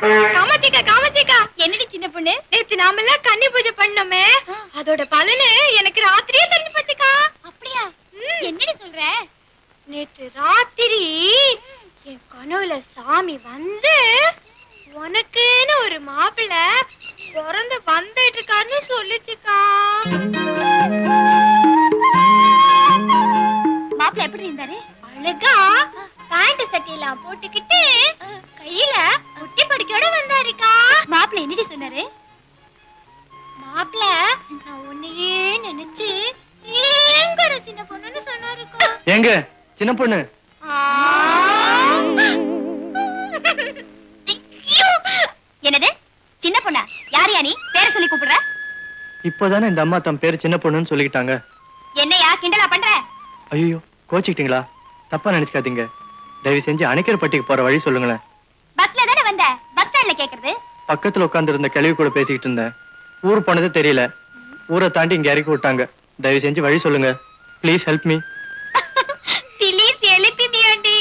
காமாட்சிக்கா காமாட்சிக்கா, என்னடி சின்ன பொண்ணு, நேத்து நாமெல்லாம் கன்னி பூஜை பண்ணோமே, அதோட பலனு எனக்கு ராத்திரியே தெரிஞ்சு போச்சுக்கா. அப்படியா? என்னடி சொல்ற? நேத்து ராத்திரி என் கனவுல சாமி வந்து உனக்குன்னு ஒரு மாப்பிள்ளை பிறந்து வந்துட்டு இருக்காருன்னு சொல்லுச்சுக்கா. மாப்பிள்ளை எப்படி இருந்தாரு? அழகா பேண்ட் சட்டையெல்லாம் போட்டுக்கிட்டு கையில குட்டி படிக்கோட வந்தாருக்கா. மாப்பிள்ளை என்னடி சொன்னாரு? மாப்பிள்ளை நான் உன்னையே நினைச்சு ஏங்கற சின்ன பொண்ணுன்னு சொன்னாருக்கா. எங்க சின்ன பொண்ணு? என்னது சின்ன பொண்ணா? யாரையா நீ பேரை சொல்லி கூப்பிடுற? இப்பதானே இந்த அம்மா தம் பேரு சின்ன பொண்ணுன்னு சொல்லிக்கிட்டாங்க. என்னையா கிண்டலா பண்ற? ஐயோ கோச்சிக்கிட்டீங்களா? தப்பா நினைச்சுக்காதீங்க. தயவு செஞ்சு அணைக்கர்பட்டிக்கு போற வழி சொல்லுங்களேன். பஸ்ல தானே வந்த? பஸ் ஸ்டாண்ட்ல கேக்குறது? பக்கத்துல உட்கார்ந்து இருந்த கிழவி கூட பேசிக்கிட்டு இருந்தேன். ஊர் போனது தெரியல. ஊரை தாண்டி இங்க இறக்கி விட்டாங்க. தயவு செஞ்சு வழி சொல்லுங்க. Please help me. Please help me aunty.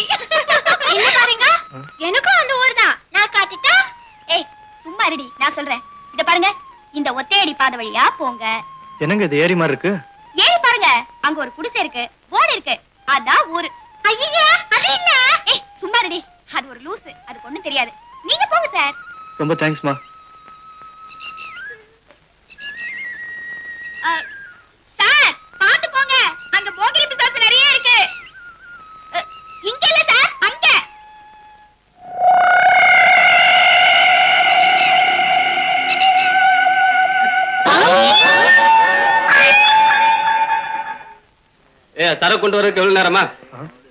என்ன பாருங்க, எனக்கும் அந்த ஊர் தான். நான் காட்டிட்டா? ஏய் சும்மா இருடி, நான் சொல்றேன். இத பாருங்க, இந்த ஒத்தையடி பாதை வழியா போங்க. என்னங்க இது ஏரி மாதிரி இருக்கு? ஏறி பாருங்க, அங்க ஒரு குடிசை இருக்கு, போர்டு இருக்கு, அதான் ஊரு. ஐயா அது இல்ல. ஏய் சும்மா இருடி, அது ஒரு லூசு, அதுக்கு ஒண்ணும் தெரியாது. நீங்க போங்க சார். ரொம்ப தேங்க்ஸ்மா. சார் பாத்து போங்க, அங்க போகிரி பிசாசு நிறைய இருக்கு. இங்க இல்ல சார், அங்க. சரக்கு கொண்டு வரக்கு எவ்வளவு நேரமா?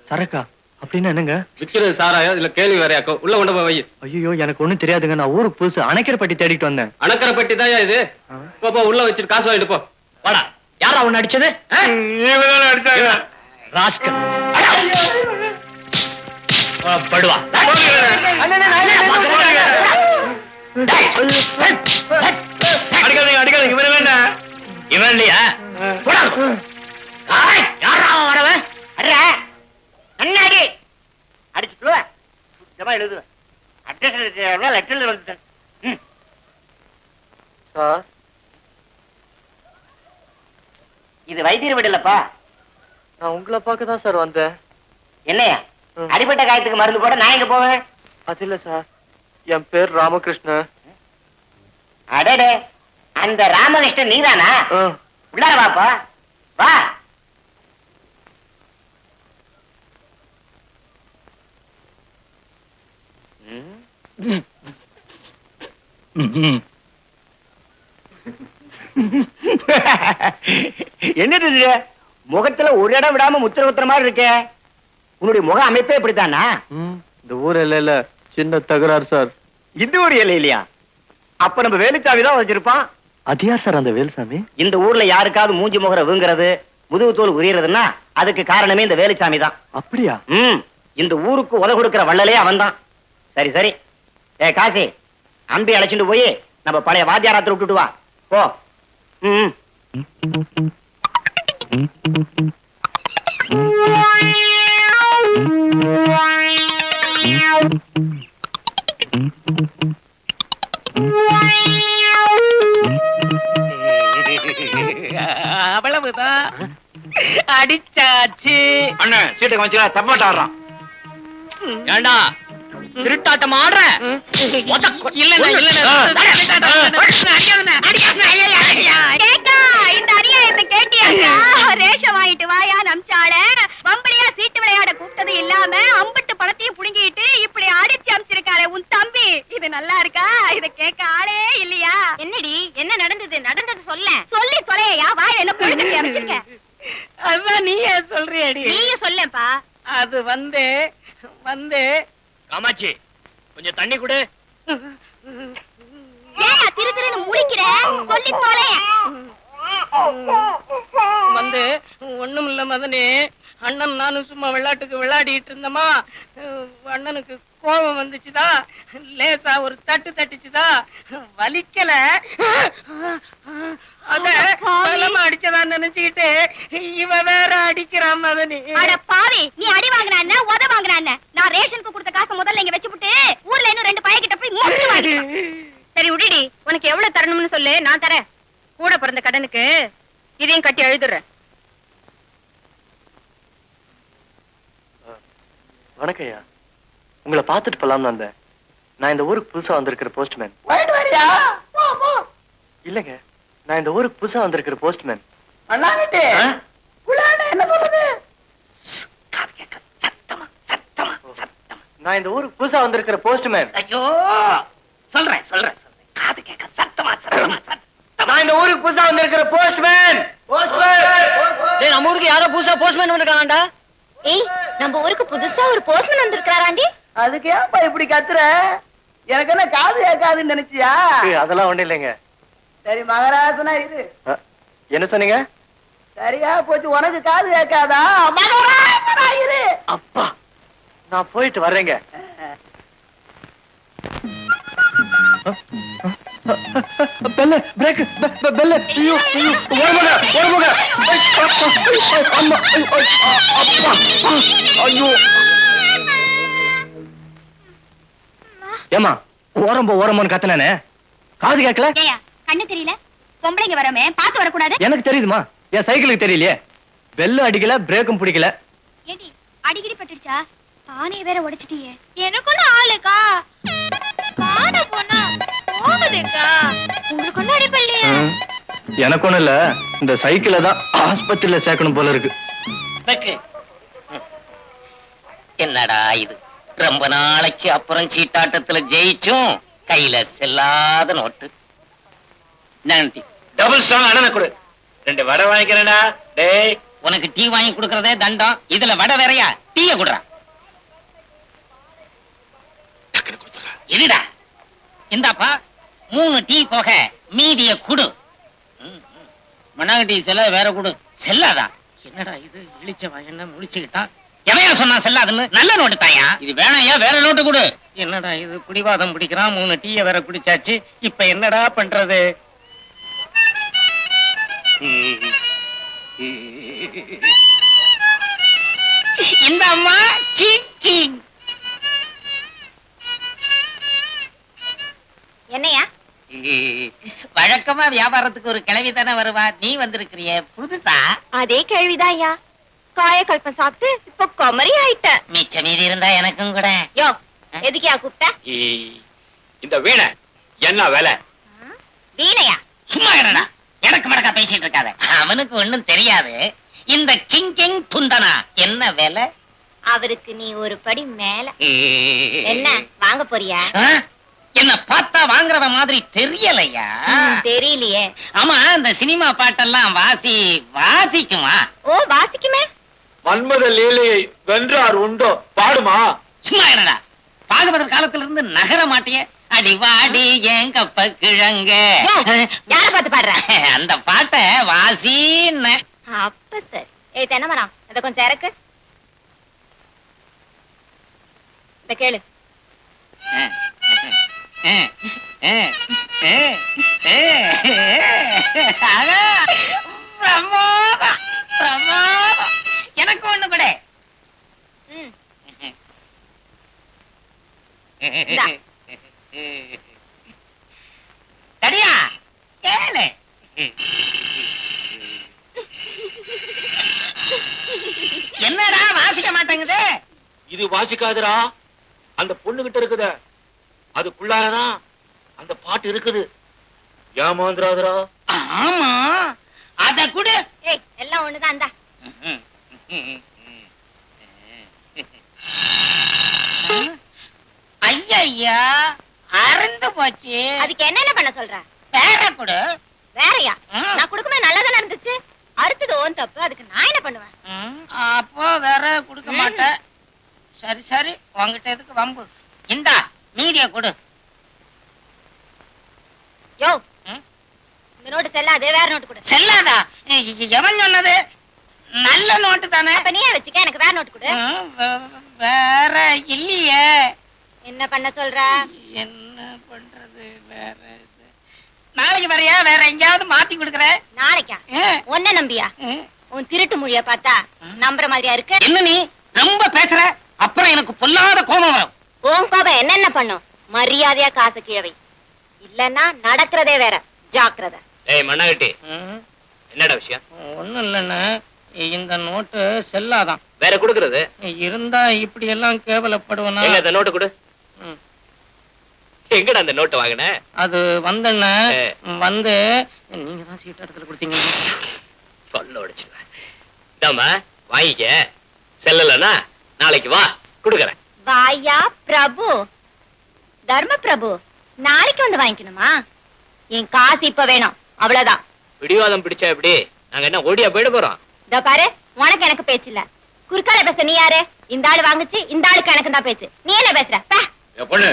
சரக்கா அப்படின்னா என்னங்க? விக்கிறது சாராயா இல்ல கேள்வி வேறையாக்கோ? உள்ள கொண்டு போய் வை. ஐயோ எனக்கு ஒண்ணும் தெரியாதுங்க. நான் ஊருக்கு புதுசு, அணைக்கர்பட்டி தேடிட்டு வந்தேன். அணக்கரைப்பட்டி தான் இது. போ உள்ள வச்சுட்டு காசு வாங்கிட்டு போ. வாடா. யாரா உன்னை அடிச்சது? ராஸ்கல். படுவா. அடிக்காதீங்க அடிக்காதீங்க. இவன் வேண்டாம். இவன் இல்லையா? யாரா வரவன்? அண்ணாடி அடிச்சுட்டு சுத்தமா எழுதுவேன். அட்ரஸ் லெட்டர்ல வந்துட்டேன். இது வைத்தியர் வீடு இல்லப்பா. நான் உங்களை பார்க்க தான் சார் வந்தேன். என்னையா அடிபட்ட காயத்துக்கு மருந்து போட நான் எங்க போவேன்? அது இல்ல சார், என் பேர் ராமகிருஷ்ணன். அடடே, அந்த ராமகிருஷ்ணன் நீதானா? உள்ளார வாப்பா வா. என்னது முகத்துல ஒரு இடம் விடாம முத்திர குத்துற மாதிரி இருக்கே. உன்னுடைய முக அமைப்பே இப்படித்தானா? இந்த ஊர் இல்ல சின்ன தகராறு சார். இந்த ஊர் இல்லை இல்லையா? அப்ப நம்ம வேலுச்சாமிதான் வச்சிருப்பான். அது யார் சார் அந்த வேலுசாமி? இந்த ஊர்ல யாருக்காவது மூஞ்சி முகர வீங்குறது, முதுகு தோல் உரியறதுன்னா அதுக்கு காரணமே இந்த வேலுச்சாமி தான். அப்படியா? இந்த ஊருக்கு உத கொடுக்கிற வள்ளலே அவன் தான். சரி சரி, காசி அம்பி அழைச்சிட்டு போய் நம்ம பழைய வாத்தியாராத்துல விட்டுட்டு வா போ. அவ்வளவுதான், அடிச்சாச்சு. அண்ணன் சீட்டை கொஞ்சம் தப்பாட்ட ஆடுறான். ஏண்டா திருட்டாட்டம் ஆடுற? ரேஷன் வாங்கிட்டு வாயா நம்சால வம்படியா சீட்டு விளையாட கூப்பிட்டது இல்லாம அம்பட்டு பணத்தையும் புடுங்கிட்டு இப்படி அடிச்சு அமைச்சிருக்காரு உன் தம்பி. இது நல்லா இருக்கா? இத கேட்க ஆளே இல்லையா? என்னடி என்ன நடந்தது? நடந்தது சொல்ல. சொல்லி தொலையா, வாய் என்ன பொழுது அமைச்சிருக்க? அதான் நீயே சொல்றியடி. நீயே சொல்லப்பா. அது வந்து காமாட்சி கொஞ்சம் தண்ணி குடு. ஏயா திரு திருன்னு முழிக்கிற? சொல்லி தொலைய. வந்து ஒண்ணும் இல்ல மதனே, அண்ணன் நானும் சும்மா விளையாட்டுக்கு விளையாடிட்டு இருந்தோமா, அண்ணனுக்கு கோபம் வந்துச்சுதா, லேசா ஒரு தட்டு தட்டுச்சுதா, வலிக்கல, அத பலமா அடிச்சதான் நினைச்சுக்கிட்டு இவ வேற அடிக்கிறான் மதனி. அட பாவி, நீ அடி வாங்குன என்ன உத வாங்குன என்ன? நான் ரேஷனுக்கு கொடுத்த காசை முதல்ல இங்க வச்சுப்புட்டு ஊர்ல இன்னும் 2 பையன்கிட்ட போய் மொட்டு வாங்கிட்டேன். சரி விடுடி, உனக்கு எவ்வளவு தரணும்னு சொல்லு, நான் தரேன். கூட பிறந்த கடனுக்கு இதையும் கட்டி எழுதுறேன். வணக்கம் ஐயா, உங்களை பார்த்துட்டு போலாம்னு வந்தேன். நான் இந்த ஊருக்கு புதுசா வந்திருக்கிற போஸ்ட்மேன். இல்லங்க, நான் இந்த ஊருக்கு புதுசா வந்திருக்கிற போஸ்ட்மேன். என்ன சொல்லுது? நான் இந்த ஊருக்கு புதுசா வந்திருக்கிற போஸ்ட்மேன். ஐயோ, சொல்றேன் சொல்றேன் சொல்றேன், காது கேட்க சத்தமா சத்தமா சத்தமா. நான் இந்த ஊருக்கு புதுசா வந்திருக்கிற போஸ்ட்மேன். நம்ம ஊருக்கு யாரோ புதுசா போஸ்ட்மேன் வந்திருக்காங்கடா. ஏய், நம்ம ஊருக்கு புதுசா ஒரு போஸ்ட்மேன் வந்திருக்காராண்டி. அதுக்கு ஏன்பா இப்படி கத்துற? எனக்கு என்ன காது கேட்காதுன்னு நினைச்சியா? அதெல்லாம் ஒண்ணு இல்லைங்க. சரி மகராசனா இரு. என்ன சொன்னீங்க? சரியா போச்சு, உனக்கு காது கேட்காதா? மகராசனா இரு. அப்பா, நான் போயிட்டு வர்றேங்க. பெல்ல பிரேக், பெல்ல. ஐயோ ஐயோ, ஓடுங்க ஓடுங்க. அம்மா, அப்பா, ஐயோ. ஏமா ஓரம்போன்னு கத்துனானே, காது கேட்கல? ஏயா, கண்ணு தெரியல? பொம்பளைங்க வரமே பார்த்து வரக்கூடாது? எனக்கு தெரியுதுமா, என் சைக்கிளுக்கு தெரியலையே. பெல்லு அடிக்கல, பிரேக்கும் பிடிக்கல. ஏடி, அடிக்கடி பட்டுடுச்சா? பானைய வேற உடைச்சிட்டியே. எனக்கு ஒண்ணு ஆளுக்கா, பானை போனா போகுதுக்கா. உங்களுக்கு ஒண்ணு அடிப்பல்லையா? எனக்கு ஒண்ணு இல்ல, இந்த சைக்கிளை தான் ஆஸ்பத்திரியில சேர்க்கணும் போல இருக்கு. என்னடா இது, ரொம்ப நாளைக்கு அப்புறம் சீட்டாட்டத்துல ஜெயிச்சும் கையில செல்லாத நோட்டு. நன்றி. டபுள் ஸ்ட்ராங் அண்ணனை கொடு. 2 வடை வாங்கிக்கிறேன்டா. டேய், உனக்கு டீ வாங்கி கொடுக்கறதே தண்டம், இதுல வடை வேறையா? டீய குடுறா. இருடா, இந்தாப்பா 3 டீ போக மீதிய குடு. மண்ணாங்கட்டி செல்ல வேற குடு. செல்லாதா? என்னடா இது, இழிச்சவா என்ன முடிச்சுக்கிட்டான்? எவையா சொன்னா செல்லாதுன்னு? நல்ல நோட்டு தாயா. இது வேணாயா, வேற நோட்டு கொடு. என்னடா இது, குடிவாதம் பிடிக்கிறான். 3 டீய வேற குடிச்சாச்சு, இப்ப என்னடா பண்றது? இந்த அம்மா கிங் கிங். என்னையா? வழக்கமா வியாபாரத்துக்கு ஒரு கிழவி தானே வருவா, நீ வந்திருக்கிறிய புதுசா? அதே கேள்விதான் ஐயா. காயக்கல்பம் சாப்பிட்டு இப்ப குமரி ஆயிட்ட. மிச்ச மீதி இருந்தா எனக்கும் கூட. யோ, எதுக்கியா கூப்பிட்ட? இந்த வீணை என்ன வேலை? வீணையா? சும்மா கடடா, எனக்கு மடக்கா பேசிட்டு இருக்காத. அவனுக்கு ஒண்ணும் தெரியாது. இந்த கிங் கிங் துந்தனா என்ன வேலை? அவருக்கு நீ ஒரு படி மேல. என்ன வாங்க போறியா? என்ன பார்த்தா வாங்குறவ மாதிரி தெரியலையா? தெரியலையே. ஆமா, இந்த சினிமா பாட்டெல்லாம் வாசிக்குமா? ஓ, வாசிக்குமே. மன்மத லீலையை வென்றார் உண்டோ, பாடுமா? சும்மா கடடா, பாகவதர் காலத்துல இருந்து நகர மாட்டிய. அடி வாடி ஏன் கப்ப கிழங்க. யார பாத்து பாடுற? அந்த பாட்டை வாசின்னு. அப்ப சரி. ஏய் தென்னமரம், இத கொஞ்சம் இறக்கு. இத கேளு. பிரமாதம் பிரமாதம். எனக்கு ஒண்ணு கூட. தடியா கேளு. என்னடா வாசிக்க மாட்டேங்குது? இது வாசிக்காதுடா, அந்த பொண்ணு கிட்ட இருக்குத, அதுக்குள்ளாரதான் அந்த பாட்டு இருக்குது. ஏமாந்துராதுடா. ஆமா, அத கூட. ஏய், எல்லாம் ஒண்ணுதான். இந்தா. ஐயா, அறந்து போச்சு. அதுக்கு என்னென்ன பண்ண சொல்ற? வேற கொடு. வேறயா? நான் குடுக்கும்போது நல்லாதானே இருந்துச்சு. அடுத்தது ஓன் தப்பு, அதுக்கு நான் என்ன பண்ணுவேன்? அப்போ வேற குடுக்க மாட்டேன். சரி சரி, உங்ககிட்ட எதுக்கு வம்பு? இந்தா மீதிய கொடு. யோ, இந்த நோட்டு செல்லாது, வேற நோட்டு கொடு. செல்லாதா? எவன் சொன்னது? நல்ல நோட்டு தானே. அப்ப நீயே வச்சுக்க, எனக்கு வேற நோட்டு கொடு. வேற இல்லையே. என்ன பண்ண சொல்ற? என்ன பண்றது வேற இது. நாளைக்கு வரையா வேற எங்கேயாவது மாத்தி கொடுக்குறேன். நாளைக்கா? ஒன்ன நம்பியா? உன் திருட்டு மொழிய பார்த்தா நம்புற மாதிரியா இருக்கு. என்ன நீ ரொம்ப பேசுற, அப்புறம் எனக்கு பொல்லாத கோபம் வரும். உன் கோபம் என்னென்ன பண்ணும்? மரியாதையா காசு கீழவை, இல்லன்னா நடக்கிறதே வேற. ஜாக்கிரதை. ஏய் மண்ணாகட்டி, என்னடா விஷயம்? ஒண்ணும் இல்லைன்னு, இந்த நோட்டு செல்லாதான். வேற குடுக்கறது இருந்தா இப்படி எல்லாம் கேவலப்படுவனா? எங்க அந்த நோட்டு கொடு. எங்கடா அந்த நோட்டு வாங்கின? அது வந்தண்ண வந்து நீங்க தான் சீட் இடத்துல கொடுத்தீங்க. சொல்ல உடைச்சுவேன். இதாம்மா வாங்கிக்க. செல்லலன்னா நாளைக்கு வா, குடுக்கறேன். வாயா பிரபு, தர்ம பிரபு, நாளைக்கு வந்து வாங்கிக்கணுமா? என் காசு இப்ப வேணும், அவ்வளவுதான். பிடிவாதம் பிடிச்சா எப்படி? நாங்க என்ன ஓடியா போயிட போறோம்? இதோ பாரு, உனக்கு எனக்கு பேச்சு இல்ல. குறுக்கால பேச நீ யாரு? இந்த ஆளு வாங்குச்சு, இந்த ஆளுக்கு எனக்கு தான் பேச்சு. நீ என்ன பேசுற? பொண்ணு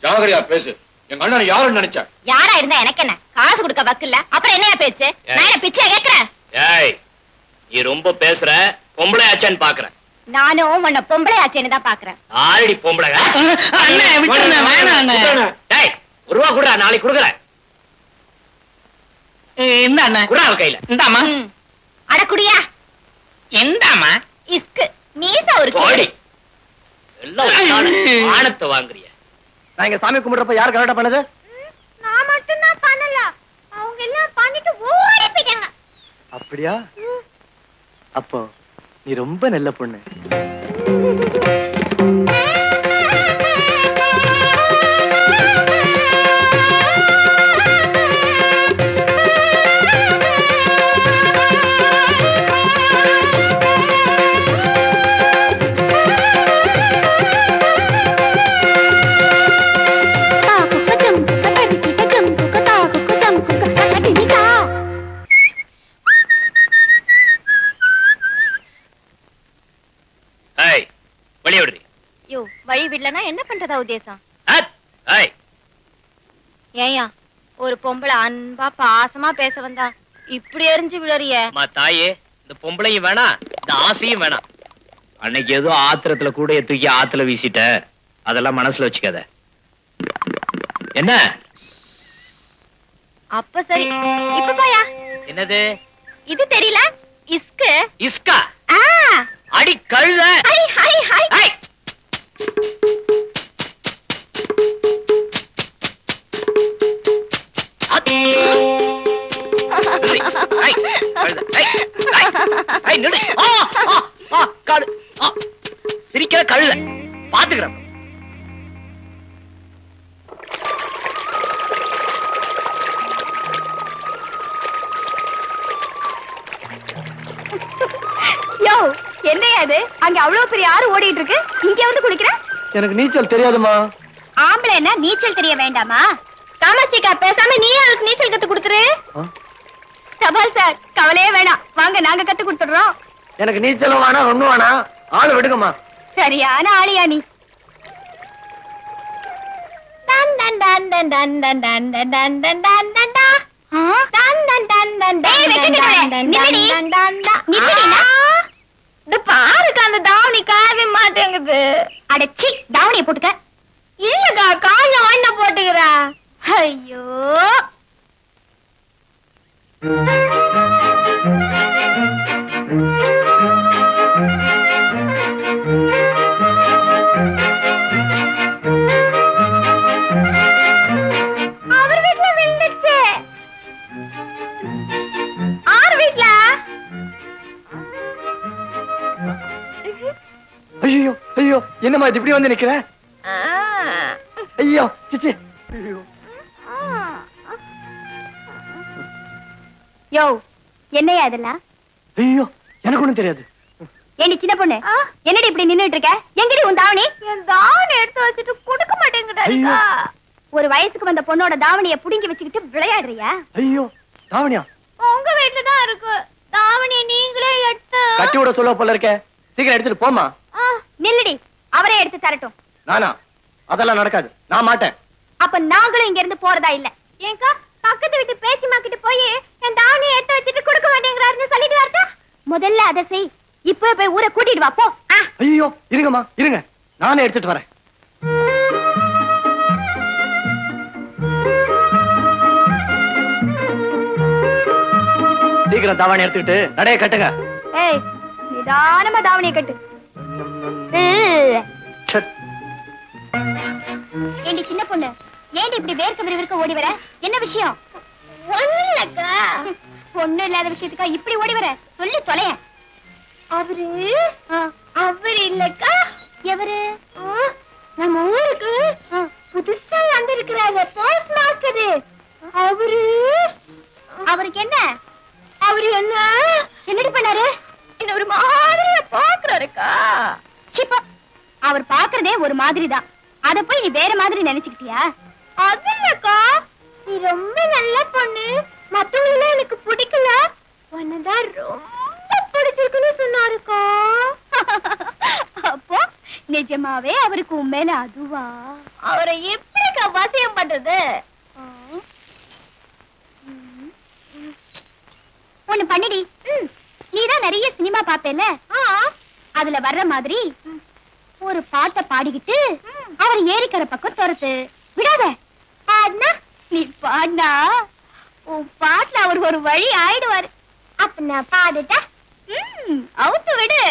ஜாகரியா பேசு. எங்க அண்ணன் யாருன்னு நினைச்ச? யாரா இருந்தா எனக்கு என்ன? காசு கொடுக்க வக்கில்ல, அப்புறம் என்னையா பேச்சு? நான் என்ன பிச்சையா கேக்குறேன்? ஏய், நீ ரொம்ப பேசுற. பொம்பளை ஆச்சான்னு பாக்குறேன். நானும் உன்னை பொம்பளை ஆச்சேன்னு தான் பாக்குறேன். ஆல்ரெடி பொம்பளை. அண்ணே விட்டுருங்க, வேணாம் அண்ணே. டேய், ஒரு ரூபா குடுறா, நாளைக்கு குடுக்கறேன். இந்த அண்ணே குடுறா அவ கையில. இந்தாமா. அட குடியா. எந்தாமா? இஸ்கு மீச ஒரு போடி. எல்லாம் ஆணத்தை வாங்குறிய. நான் இங்க சாமி கும்பிடுறப்ப யார் கரெக்டா பண்ணது? நான் மட்டும் தான் பண்ணல, அவங்க எல்லாம் பண்ணிட்டு ஓடி போயிட்டாங்க. அப்படியா? அப்போ நீ ரொம்ப நல்ல பொண்ணு. ஏய், வெளிய விடுறி. யோ, வழி விடலனா என்ன பண்றதா உத்தேசம்? ஏய், ஏயா, ஒரு பொம்பளை அன்பா பாசமா பேச வந்தா இப்படி எரிஞ்சு விழறிய? அம்மா தாயே, இந்த பொம்பளையும் வேணாம், இந்த ஆசையும் வேணாம். அன்னைக்கு ஏதோ ஆத்திரத்துல கூட தூக்கி ஆத்துல வீசிட்ட, அதெல்லாம் மனசுல வச்சுக்காத. என்ன? அப்ப சரி, இப்ப போயா. என்னது இது தெரியல? இஸ்கு. இஸ்கா? ஆ, அடி கழுத. High high high. ஏய், அத். நில்லு. ஏய், கழுத. ஏய், ஏய், ஏய், நில்லு. காலு. சிரிக்கிற கழுத. பாத்துக்கிறேன். யோ, என்னையா இது? அங்க அவ்வளவு பெரிய ஆறு ஓடிட்டு இருக்கு, இங்க வந்து குளிக்கிற? எனக்கு நீச்சல் தெரியாதுமா. ஆம்பளை என்ன நீச்சல் தெரிய வேண்டாமா? காமாட்சிக்கா, பேசாம நீ அவளுக்கு நீச்சல் கத்து கொடுத்துரு. சபால் சார், கவலையே வேணாம், வாங்க நாங்க கத்து கொடுத்துடுறோம். எனக்கு நீச்சலும் வேணாம், ஒண்ணும் வேணாம். ஆளு விடுங்கம்மா. சரியான ஆளியா நீ. டன் டன் டன் டன் டன் டன் டன் டன் டன் டன் டன் டன் டா. டன் டன் டன் டன் டன் டன் டன் டன் டன் டன். நில்லுடினா. இந்த பாருங்க, அந்த தாவணி காயவே மாட்டேங்குது. அடச்சி, தாவணியை போட்டுக்க. இல்லக்கா, காஞ்ச வாண்ட போட்டுக்கிறா. ஐயோ, அவர் வீட்டுல விழுந்துச்சு. ஆறு வீட்டுல. ஐயோ ஐயோ, என்னம்மா இது இப்படி வந்து நிக்கிற? ஐயோ சிச்சி. யோ, என்னையா இதெல்லாம்? ஐயோ, எனக்கு ஒண்ணும் தெரியாது. ஏண்டி சின்ன பொண்ணு, என்னடி இப்படி நின்னுட்டு இருக்க? எங்கடி உன் தாவணி? என் தாவணி எடுத்து வச்சுட்டு கொடுக்க மாட்டேங்குறா. ஒரு வயசுக்கு வந்த பொண்ணோட தாவணியை புடுங்கி வச்சுக்கிட்டு விளையாடுறியா? ஐயோ, தாவணியா? உங்க வீட்டுல தான் இருக்கு. தாவணியை நீங்களே எடுத்து கட்டி விட சொல்ல போல இருக்க. சீக்கிரம் எடுத்துட்டு போமா. நில்லுடி, அவரே எடுத்து தரட்டும். நானா? அதெல்லாம் நடக்காது, நான் மாட்டேன். அப்ப நாங்களும் இங்க இருந்து போறதா இல்ல. ஏங்கா, பக்கத்து வீட்டு பேச்சு மாக்கிட்டு போய் என் தாவணியை எடுத்து வச்சுட்டு கொடுக்க மாட்டேங்கிறாருன்னு சொல்லிட்டு வரட்டா? முதல்ல அதை செய். இப்ப போய் ஊரை கூட்டிட்டு வா போ. ஐயோ இருங்கம்மா இருங்க, நானே எடுத்துட்டு வரேன். சீக்கிரம் தாவணி எடுத்துக்கிட்டு நடைய கட்டுங்க. ஏய், நிதானமா தாவணியை கட்டு. சட். ஏண்டி சின்ன பொண்ணு, ஏண்டி இப்படி வேர்க்க விறுவிறுக்க ஓடி வர? என்ன விஷயம்? ஒண்ணுலக்கா. பொண்ணு இல்லாத விஷயத்துக்கா இப்படி ஓடி வர? சொல்லி தொலைய. அவரு இல்லக்கா. எவரு? நம்ம ஊருக்கு புதுசா வந்திருக்கிறாங்க போஸ்ட் மாஸ்டர். அவருக்கு என்ன? அவரு என்ன என்னடி பண்ணாரு? என்ன ஒரு மாதிரியா பாக்குறாருக்கா? சிப்பா, அவர் பாக்குறதே ஒரு மாதிரி தான். அத போய் நீ வேற மாதிரி நினைச்சுக்கிட்டியா? அது இல்லக்கா, நீ ரொம்ப நல்ல பொண்ணு, மத்தவங்கள எனக்கு பிடிக்கல, உன்னதான் ரொம்ப பிடிச்சிருக்குன்னு சொன்னாருக்கா. அப்போ நிஜமாவே அவருக்கு உண்மையில அதுவா? அவரை எப்படிக்கா வசியம் பண்றது? ஒண்ணு பண்ணிடி. நீதான் நிறைய சினிமா பாப்பேல, அதுல வர்ற மாதிரி ஒரு பாட்டை பாடிக்கிட்டு அவர் ஏரிக்கரை பக்கம் துரத்து விடாத. பாடினா நீ பாடினா உன் பாட்டுல அவர் ஒரு வழி ஆயிடுவாரு. அப்ப நான் பாடுட்டா அவுத்து விடு.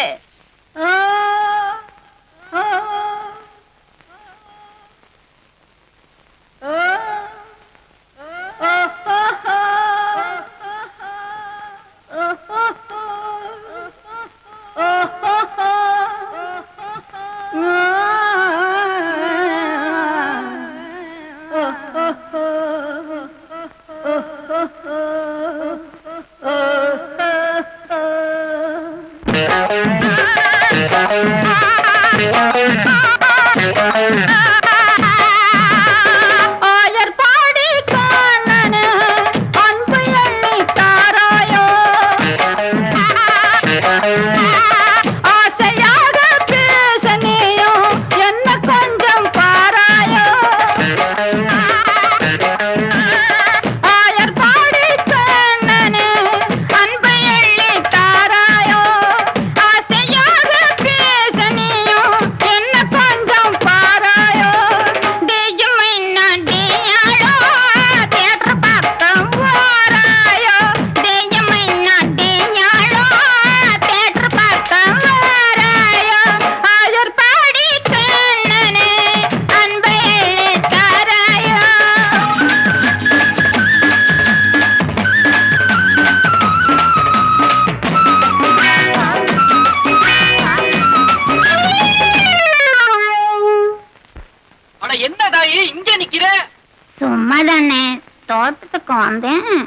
சும்மா தானே தோட்டத்துக்கு வந்தேன்.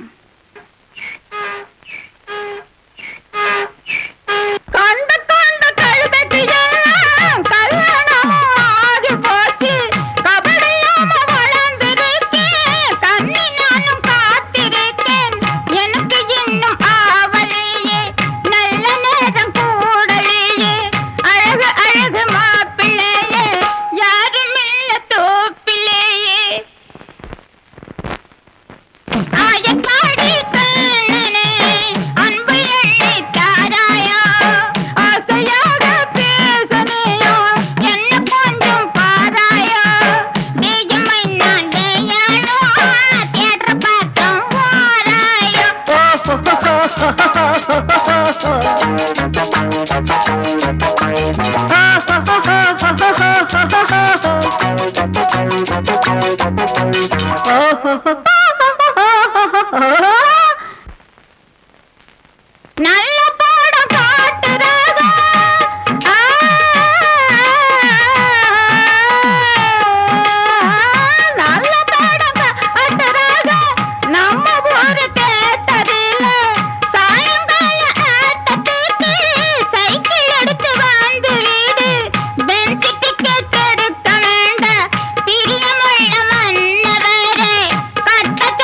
கட்ட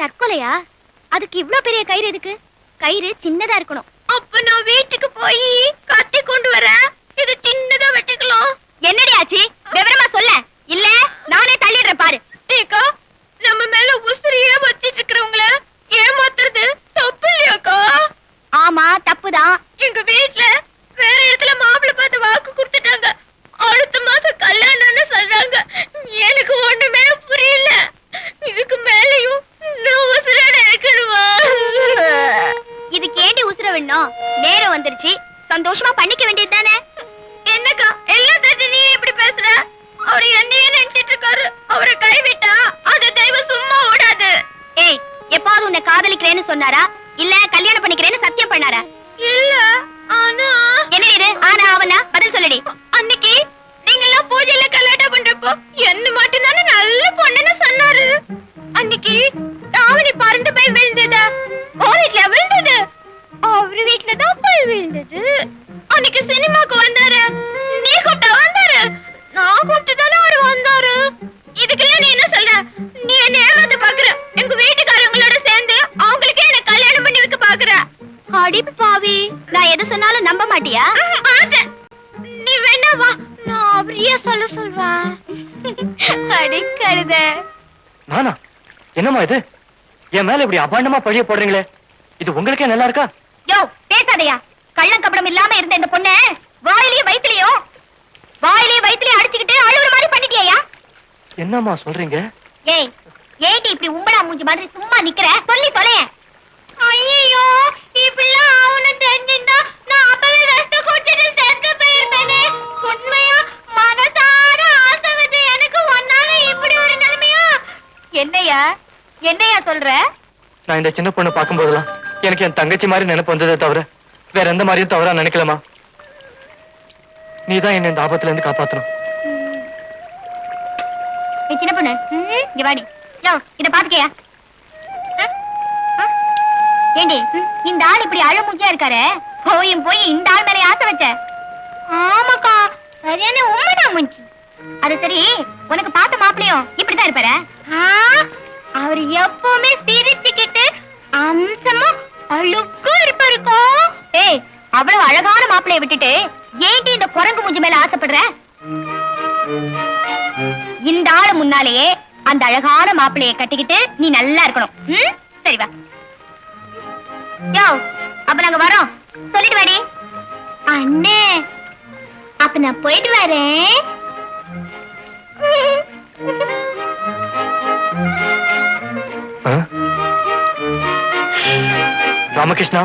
தற்கொலையா? அதுக்கு இவ்ளோ பெரிய கயிறு எதுக்கு? கயிறு சின்னதா இருக்கணும். அப்ப நான் வீட்டுக்கு போய் கத்தி கொண்டு வரேன். இது சின்னதா வெட்டிக்கலாம். என்னடி ஆச்சு? விவரமா சொல்ல. இல்ல நானே தள்ளிடுறேன் பாரு. ஏக்கா, நம்ம மேல உசிரியே வச்சிட்டு இருக்கறவங்கள ஏமாத்துறது தப்பு இல்லையாக்கா? ஆமா, தப்புதான். எங்க வீட்ல வேற இடத்துல மாப்பிள்ளை பார்த்து வாக்கு கொடுத்துட்டாங்க. அடுத்த மாசம் கல்யாணம்னு சொல்றாங்க. எனக்கு ஒண்ணுமே புரியல. இதுக்கு மேலயும் நான் உசுரோட இருக்கணுமா? இதுக்கு ஏண்டி உசுர வேணும்? நேரம் வந்துருச்சு, சந்தோஷமா பண்ணிக்க வேண்டியது தானே. என்னக்கா எல்லாத்தையும் நீ எப்படி பேசுற? அவரு என்னையே நினைச்சிட்டு இருக்காரு. அவரை கைவிட்டா அது தெய்வம் சும்மா விடாது. ஏய், எப்பாவது உன்னை காதலிக்கிறேன்னு சொன்னாரா? இல்ல கல்யாணம் பண்ணிக்கிறேன்னு சத்தியம் பண்ணாரா? இல்ல. ஆனா என்ன இது? ஆனா அவனா? பதில் சொல்லடி. அன்னைக்கு நீங்க எல்லாம் பூஜையில கல்யாணம் பண்றப்போ என்ன மட்டும் தானே நல்ல பொண்ணுன்னு சொன்னாரு. அன்னைக்கு தாவணி பறந்து போய் விழுந்ததா? ஓ வீட்ல விழுந்தது. அவரு வீட்ல தான் போய் விழுந்தது. அன்னைக்கு சினிமாக்கு வந்தாரு. நீ கூப்பிட்டா வந்தாரு. நான் கூப்பிட்டு தானே அவரு வந்தாரு. இதுக்கெல்லாம் நீ என்ன சொல்ற? நீ என்ன ஏமாத்த பாக்குற. எங்க வீட்டுக்காரங்களோட சேர்ந்து அவங்களுக்கே என்ன கல்யாணம் பண்ணி வைக்க பாக்குற. அடி பாவி, நான் எது சொன்னாலும் நம்ப மாட்டியா? நீ வேணா வா, நான் அப்படியே சொல்றேன். அடிக்கருத. நானா? என்னம்மா இது? என் மேல இப்படி அபாண்டமா பழிய போடுறீங்களே, இது உங்களுக்கே நல்லா இருக்கா? யோ பேசாதையா. கள்ளம் கபடம் இல்லாம இருந்த இந்த பொண்ணு வாயிலையும் வயிற்றுலயும் அடிச்சுக்கிட்டு அழுவுற மாதிரி பண்ணிட்டியா? என்னம்மா சொல்றீங்க? ஏய், ஏடி இப்படி உம்பளா மூஞ்சி மாதிரி சும்மா நிக்கிற? சொல்லி தொலைய. ஐயோ, இப்படிலாம் அவனு தெரிஞ்சிருந்தா நான் அப்பவே வெஸ்ட் குடிச்சிட்டு செத்து போயிருப்பேனே. உண்மையா மனசார ஆசை வந்து எனக்கு ஒன்னால இப்படி ஒரு நிலைமையா? என்னையா சொல்ற? நான் இந்த சின்ன பொண்ணை பார்க்கும் போதெல்லாம் எனக்கு என் தங்கச்சி மாதிரி நினைப்பு வந்ததே தவிர வேற எந்த மாதிரியும் தவறா நினைக்கலாமா? நீதான் என்ன இந்த ஆபத்துல இருந்து காப்பாத்தணும். சின்ன பொண்ணு, இங்க வாடி. யோ, இத பாத்துக்கையா? ஏண்டி இந்த ஆள் இப்படி அழுமூச்சியா இருக்காரு? போய் இந்த ஆள் மேல ஆசை வச்ச? ஆமாக்கா, சரியான உண்மைதான் மூஞ்சி. அது சரி, உனக்கு பார்த்த மாப்பிளையும் இப்படிதான் இருப்பாரு? அவர் எப்பவுமே சிரிச்சுக்கிட்டு அம்சமா அழுக்கும் இருப்பாருக்கோ. ஏய், அவ்வளவு அழகான மாப்பிளைய விட்டுட்டு ஏண்டி இந்த குரங்கு மூஞ்சி மேல ஆசைப்படுற? இந்த ஆளு முன்னாலேயே அந்த அழகான மாப்பிளைய கட்டிக்கிட்டு நீ நல்லா இருக்கணும். சரி வா. யோ, அப்ப நாங்க வரோம். சொல்லிட்டு வாடி. அண்ணே, அப்ப நான் போயிட்டு வரேன். ராமகிருஷ்ணா,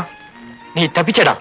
நீ தப்பிச்சடா.